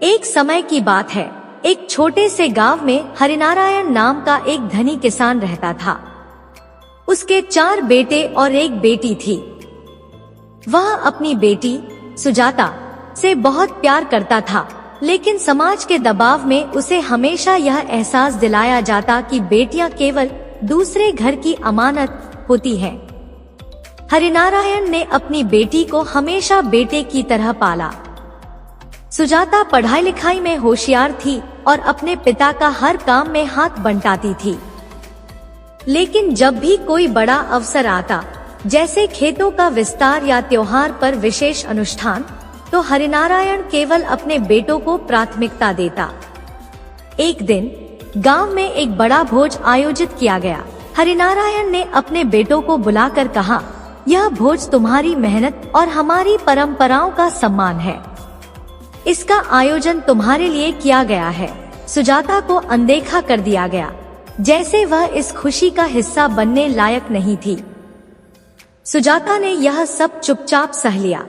एक समय की बात है, एक छोटे से गांव में हरिनारायण नाम का एक धनी किसान रहता था। उसके 4 बेटे और एक बेटी थी। वह अपनी बेटी सुजाता से बहुत प्यार करता था, लेकिन समाज के दबाव में उसे हमेशा यह एहसास दिलाया जाता कि बेटियां केवल दूसरे घर की अमानत होती हैं। हरिनारायण ने अपनी बेटी को हमेशा बेटे की तरह पाला। सुजाता पढ़ाई लिखाई में होशियार थी और अपने पिता का हर काम में हाथ बंटाती थी। लेकिन जब भी कोई बड़ा अवसर आता, जैसे खेतों का विस्तार या त्योहार पर विशेष अनुष्ठान, तो हरिनारायण केवल अपने बेटों को प्राथमिकता देता। एक दिन गांव में एक बड़ा भोज आयोजित किया गया। हरिनारायण ने अपने बेटों को बुलाकर कहा, यह भोज तुम्हारी मेहनत और हमारी परंपराओं का सम्मान है। इसका आयोजन तुम्हारे लिए किया गया है। सुजाता को अनदेखा कर दिया गया, जैसे वह इस खुशी का हिस्सा बनने लायक नहीं थी। सुजाता ने यह सब चुपचाप सह लिया।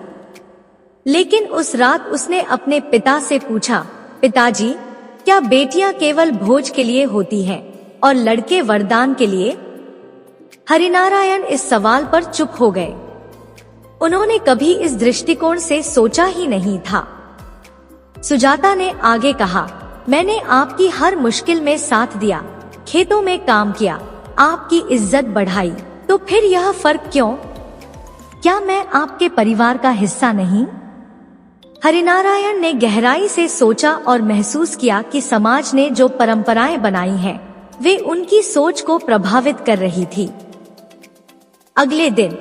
लेकिन उस रात उसने अपने पिता से पूछा, पिताजी, क्या बेटियां केवल भोज के लिए होती हैं और लड़के वरदान के लिए? हरिनारायण इस सवाल पर चुप हो गए। उन्होंने कभी इस दृष्टिकोण से सोचा ही नहीं था। सुजाता ने आगे कहा, मैंने आपकी हर मुश्किल में साथ दिया, खेतों में काम किया, आपकी इज्जत बढ़ाई, तो फिर यह फर्क क्यों? क्या मैं आपके परिवार का हिस्सा नहीं? हरिनारायण ने गहराई से सोचा और महसूस किया कि समाज ने जो परंपराएं बनाई हैं, वे उनकी सोच को प्रभावित कर रही थी। अगले दिन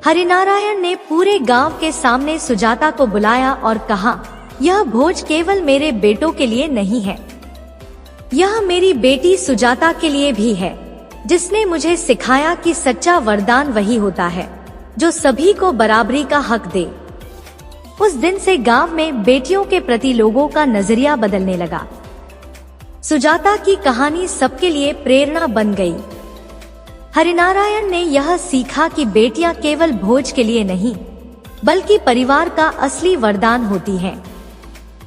हरिनारायण ने पूरे गांव के सामने सुजाता को बुलाया और कहा, यह भोज केवल मेरे बेटों के लिए नहीं है, यह मेरी बेटी सुजाता के लिए भी है, जिसने मुझे सिखाया कि सच्चा वरदान वही होता है जो सभी को बराबरी का हक दे। उस दिन से गांव में बेटियों के प्रति लोगों का नजरिया बदलने लगा। सुजाता की कहानी सबके लिए प्रेरणा बन गई। हरिनारायण ने यह सीखा कि बेटियां केवल भोज के लिए नहीं, बल्कि परिवार का असली वरदान होती हैं।